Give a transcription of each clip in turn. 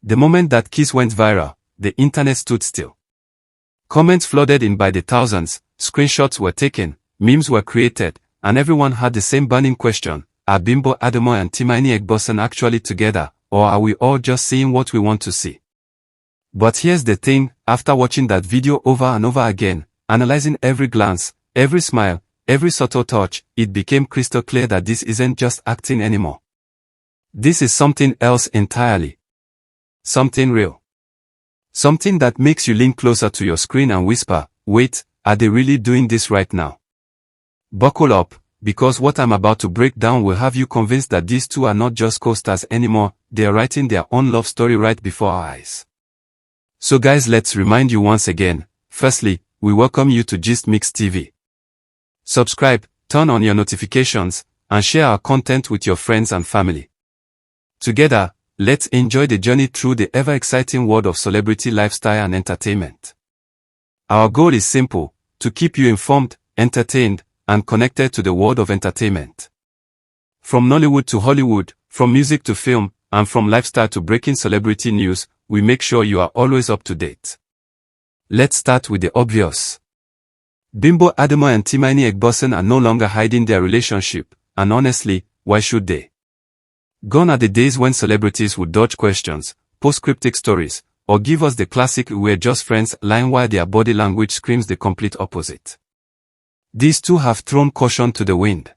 The moment that kiss went viral, the internet stood still. Comments flooded in by the thousands, screenshots were taken, memes were created, and everyone had the same burning question: are Bimbo, Ademoye and Timini actually together, or are we all just seeing what we want to see? But here's the thing, after watching that video over and over again, analyzing every glance, every smile, every subtle touch, it became crystal clear that this isn't just acting anymore. This is something else entirely. Something real. Something that makes you lean closer to your screen and whisper, wait, are they really doing this right now? Buckle up, because what I'm about to break down will have you convinced that these two are not just co-stars anymore, they are writing their own love story right before our eyes. So guys, let's remind you once again, firstly, we welcome you to Gist Mix TV. Subscribe, turn on your notifications, and share our content with your friends and family. Together, let's enjoy the journey through the ever-exciting world of celebrity lifestyle and entertainment. Our goal is simple: to keep you informed, entertained, and connected to the world of entertainment. From Nollywood to Hollywood, from music to film, and from lifestyle to breaking celebrity news, we make sure you are always up to date. Let's start with the obvious. Bimbo, Ademoye and Timini are no longer hiding their relationship, and honestly, why should they? Gone are the days when celebrities would dodge questions, post cryptic stories, or give us the classic "we're just friends" line while their body language screams the complete opposite. These two have thrown caution to the wind.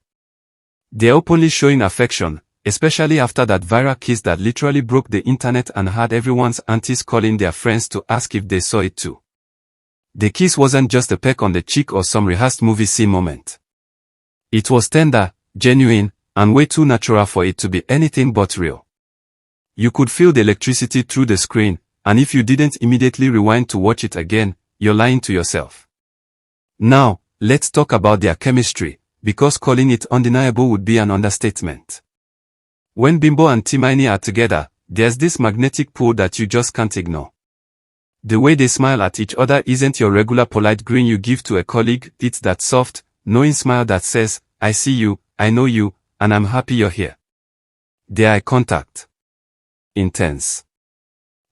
They're openly showing affection, especially after that viral kiss that literally broke the internet and had everyone's aunties calling their friends to ask if they saw it too. The kiss wasn't just a peck on the cheek or some rehearsed movie scene moment. It was tender, genuine, and way too natural for it to be anything but real. You could feel the electricity through the screen, and if you didn't immediately rewind to watch it again, you're lying to yourself. Now, let's talk about their chemistry, because calling it undeniable would be an understatement. When Bimbo and Timini are together, there's this magnetic pull that you just can't ignore. The way they smile at each other isn't your regular polite grin you give to a colleague, it's that soft, knowing smile that says, I see you, I know you, and I'm happy you're here. Their eye contact. Intense.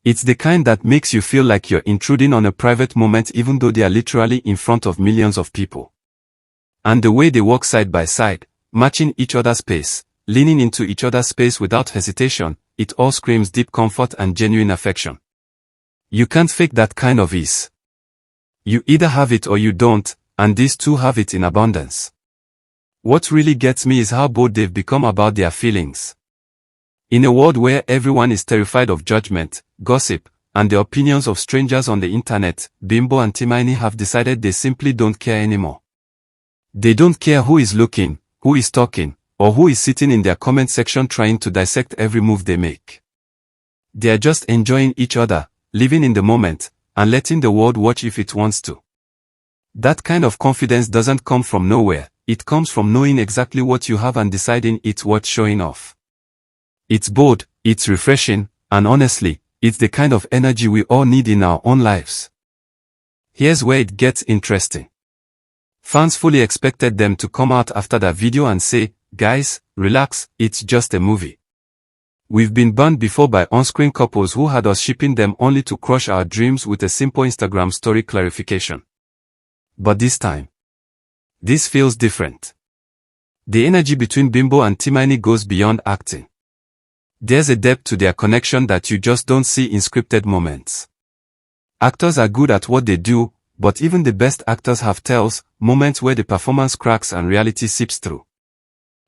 It's the kind that makes you feel like you're intruding on a private moment even though they are literally in front of millions of people. And the way they walk side by side, matching each other's pace, leaning into each other's space without hesitation, it all screams deep comfort and genuine affection. You can't fake that kind of ease. You either have it or you don't, and these two have it in abundance. What really gets me is how bold they've become about their feelings. In a world where everyone is terrified of judgment, gossip, and the opinions of strangers on the internet, Bimbo and Timini have decided they simply don't care anymore. They don't care who is looking, who is talking, or who is sitting in their comment section trying to dissect every move they make. They are just enjoying each other, living in the moment, and letting the world watch if it wants to. That kind of confidence doesn't come from nowhere, it comes from knowing exactly what you have and deciding it's worth showing off. It's bold, it's refreshing, and honestly, it's the kind of energy we all need in our own lives. Here's where it gets interesting. Fans fully expected them to come out after that video and say, guys, relax, it's just a movie. We've been burned before by on-screen couples who had us shipping them only to crush our dreams with a simple Instagram story clarification. But this time, this feels different. The energy between Bimbo and Timini goes beyond acting. There's a depth to their connection that you just don't see in scripted moments. Actors are good at what they do, but even the best actors have tells, moments where the performance cracks and reality seeps through.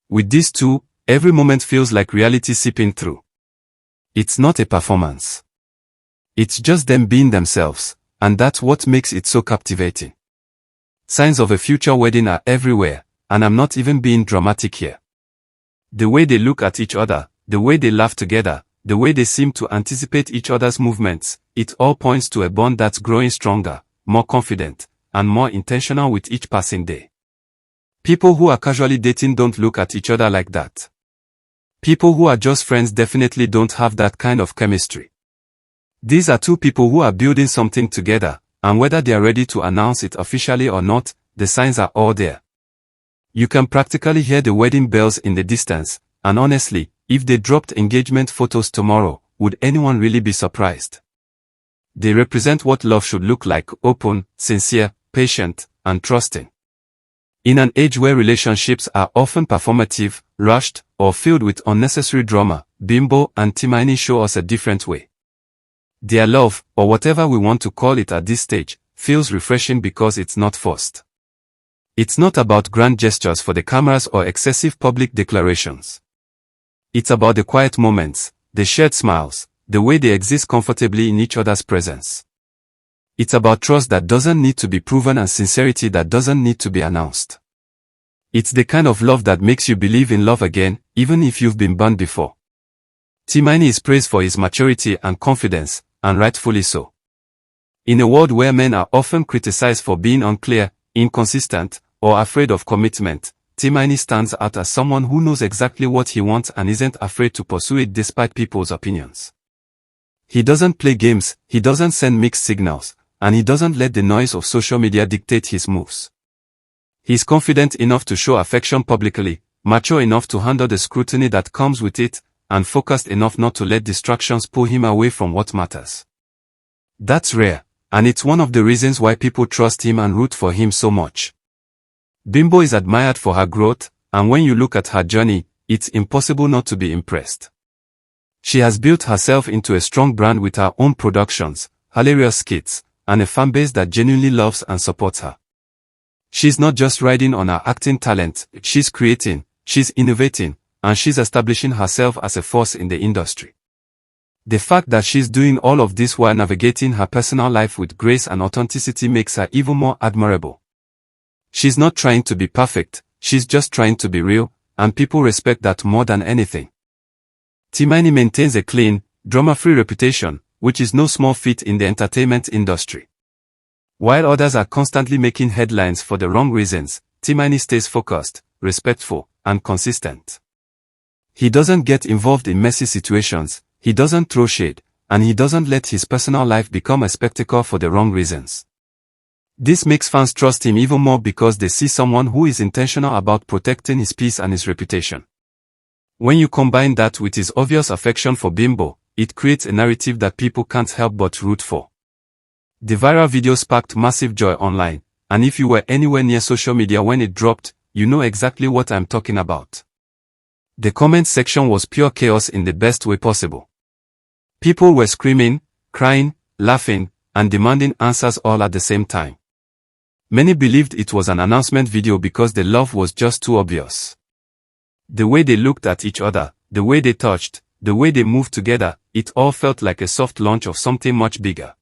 With these two, every moment feels like reality seeping through. It's not a performance. It's just them being themselves, and that's what makes it so captivating. Signs of a future wedding are everywhere, and I'm not even being dramatic here. The way they look at each other, the way they laugh together, the way they seem to anticipate each other's movements, it all points to a bond that's growing stronger, more confident, and more intentional with each passing day. People who are casually dating don't look at each other like that. People who are just friends definitely don't have that kind of chemistry. These are two people who are building something together, and whether they are ready to announce it officially or not, the signs are all there. You can practically hear the wedding bells in the distance, and honestly, if they dropped engagement photos tomorrow, would anyone really be surprised? They represent what love should look like: open, sincere, patient, and trusting. In an age where relationships are often performative, rushed, or filled with unnecessary drama, Bimbo and Timini show us a different way. Their love, or whatever we want to call it at this stage, feels refreshing because it's not forced. It's not about grand gestures for the cameras or excessive public declarations. It's about the quiet moments, the shared smiles, the way they exist comfortably in each other's presence. It's about trust that doesn't need to be proven and sincerity that doesn't need to be announced. It's the kind of love that makes you believe in love again, even if you've been burned before. Timini is praised for his maturity and confidence, and rightfully so. In a world where men are often criticized for being unclear, inconsistent, or afraid of commitment, Timini stands out as someone who knows exactly what he wants and isn't afraid to pursue it despite people's opinions. He doesn't play games, he doesn't send mixed signals, and he doesn't let the noise of social media dictate his moves. He's confident enough to show affection publicly, mature enough to handle the scrutiny that comes with it, and focused enough not to let distractions pull him away from what matters. That's rare, and it's one of the reasons why people trust him and root for him so much. Bimbo is admired for her growth, and when you look at her journey, it's impossible not to be impressed. She has built herself into a strong brand with her own productions, hilarious skits, and a fanbase that genuinely loves and supports her. She's not just riding on her acting talent, she's creating, she's innovating, and she's establishing herself as a force in the industry. The fact that she's doing all of this while navigating her personal life with grace and authenticity makes her even more admirable. She's not trying to be perfect, she's just trying to be real, and people respect that more than anything. Timini maintains a clean, drama-free reputation, which is no small feat in the entertainment industry. While others are constantly making headlines for the wrong reasons, Timini stays focused, respectful, and consistent. He doesn't get involved in messy situations, he doesn't throw shade, and he doesn't let his personal life become a spectacle for the wrong reasons. This makes fans trust him even more because they see someone who is intentional about protecting his peace and his reputation. When you combine that with his obvious affection for Bimbo, it creates a narrative that people can't help but root for. The viral video sparked massive joy online, and if you were anywhere near social media when it dropped, you know exactly what I'm talking about. The comment section was pure chaos in the best way possible. People were screaming, crying, laughing, and demanding answers all at the same time. Many believed it was an announcement video because the love was just too obvious. The way they looked at each other, the way they touched, the way they moved together, it all felt like a soft launch of something much bigger.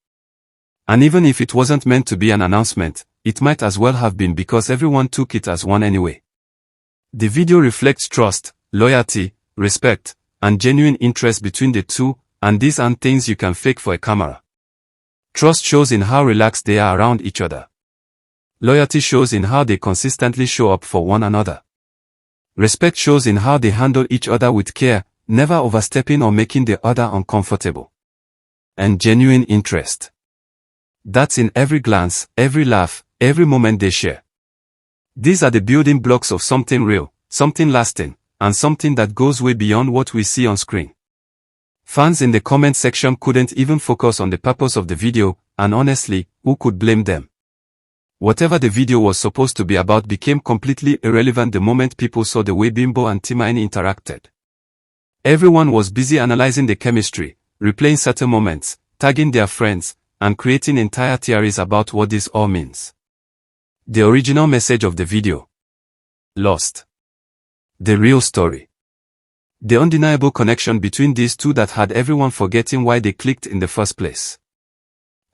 And even if it wasn't meant to be an announcement, it might as well have been because everyone took it as one anyway. The video reflects trust, loyalty, respect, and genuine interest between the two, and these aren't things you can fake for a camera. Trust shows in how relaxed they are around each other. Loyalty shows in how they consistently show up for one another. Respect shows in how they handle each other with care, never overstepping or making the other uncomfortable. And genuine interest. That's in every glance, every laugh, every moment they share. These are the building blocks of something real, something lasting, and something that goes way beyond what we see on screen. Fans in the comment section couldn't even focus on the purpose of the video, and honestly, who could blame them? Whatever the video was supposed to be about became completely irrelevant the moment people saw the way Bimbo and Timini interacted. Everyone was busy analyzing the chemistry, replaying certain moments, tagging their friends, and creating entire theories about what this all means. The original message of the video. Lost. The real story. The undeniable connection between these two that had everyone forgetting why they clicked in the first place.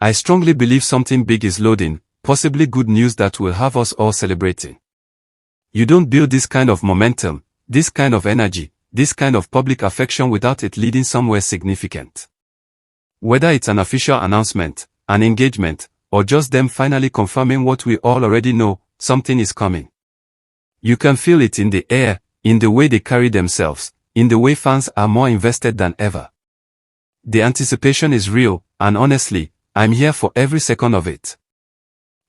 I strongly believe something big is loading, possibly good news that will have us all celebrating. You don't build this kind of momentum, this kind of energy, this kind of public affection without it leading somewhere significant. Whether it's an official announcement, an engagement, or just them finally confirming what we all already know, something is coming. You can feel it in the air, in the way they carry themselves, in the way fans are more invested than ever. The anticipation is real, and honestly, I'm here for every second of it.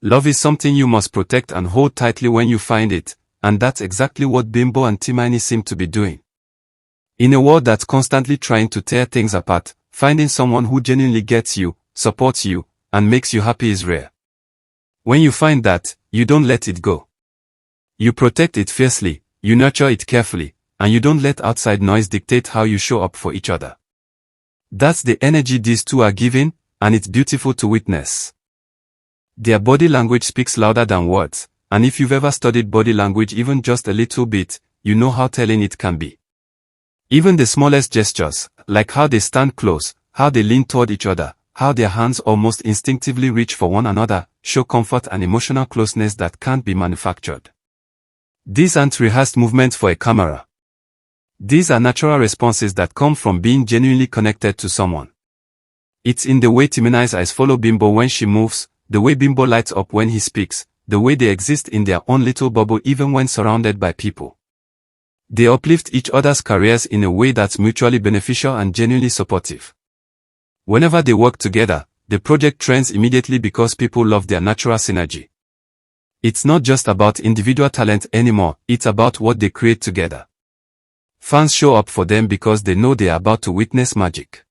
Love is something you must protect and hold tightly when you find it, and that's exactly what Bimbo and Timini seem to be doing. In a world that's constantly trying to tear things apart, finding someone who genuinely gets you, supports you, and makes you happy is rare. When you find that, you don't let it go. You protect it fiercely, you nurture it carefully, and you don't let outside noise dictate how you show up for each other. That's the energy these two are giving, and it's beautiful to witness. Their body language speaks louder than words, and if you've ever studied body language even just a little bit, you know how telling it can be. Even the smallest gestures, like how they stand close, how they lean toward each other, how their hands almost instinctively reach for one another, show comfort and emotional closeness that can't be manufactured. These aren't rehearsed movements for a camera. These are natural responses that come from being genuinely connected to someone. It's in the way Timini's eyes follow Bimbo when she moves, the way Bimbo lights up when he speaks, the way they exist in their own little bubble even when surrounded by people. They uplift each other's careers in a way that's mutually beneficial and genuinely supportive. Whenever they work together, the project trends immediately because people love their natural synergy. It's not just about individual talent anymore, it's about what they create together. Fans show up for them because they know they are about to witness magic.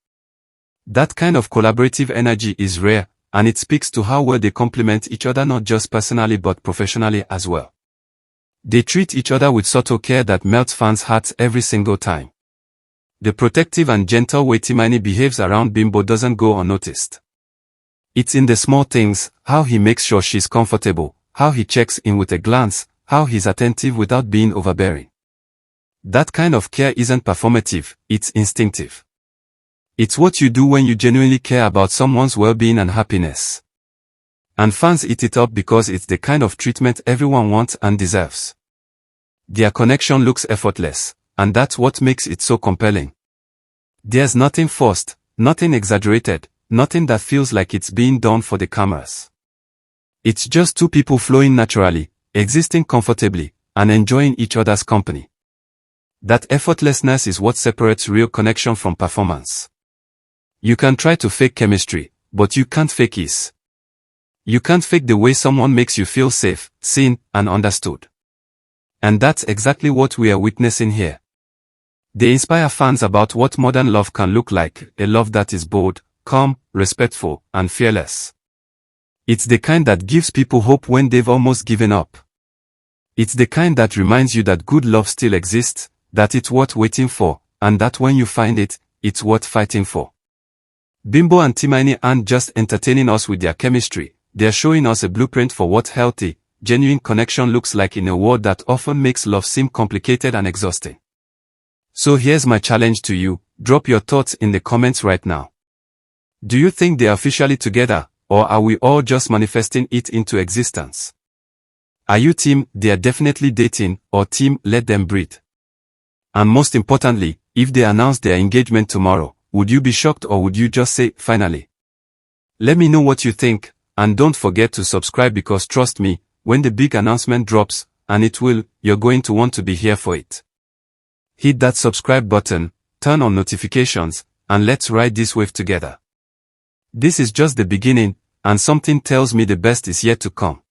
That kind of collaborative energy is rare, and it speaks to how well they complement each other not just personally but professionally as well. They treat each other with subtle care that melts fans' hearts every single time. The protective and gentle way Timini behaves around Bimbo doesn't go unnoticed. It's in the small things, how he makes sure she's comfortable, how he checks in with a glance, how he's attentive without being overbearing. That kind of care isn't performative, it's instinctive. It's what you do when you genuinely care about someone's well-being and happiness. And fans eat it up because it's the kind of treatment everyone wants and deserves. Their connection looks effortless, and that's what makes it so compelling. There's nothing forced, nothing exaggerated, nothing that feels like it's being done for the cameras. It's just two people flowing naturally, existing comfortably, and enjoying each other's company. That effortlessness is what separates real connection from performance. You can try to fake chemistry, but you can't fake ease. You can't fake the way someone makes you feel safe, seen, and understood. And that's exactly what we are witnessing here. They inspire fans about what modern love can look like, a love that is bold, calm, respectful, and fearless. It's the kind that gives people hope when they've almost given up. It's the kind that reminds you that good love still exists, that it's worth waiting for, and that when you find it, it's worth fighting for. Bimbo and Timini aren't just entertaining us with their chemistry, they're showing us a blueprint for what healthy, genuine connection looks like in a world that often makes love seem complicated and exhausting. So here's my challenge to you, drop your thoughts in the comments right now. Do you think they're officially together, or are we all just manifesting it into existence? Are you team, they're definitely dating, or team, let them breathe? And most importantly, if they announce their engagement tomorrow, would you be shocked or would you just say, finally? Let me know what you think, and don't forget to subscribe because trust me, when the big announcement drops, and it will, you're going to want to be here for it. Hit that subscribe button, turn on notifications, and let's ride this wave together. This is just the beginning, and something tells me the best is yet to come.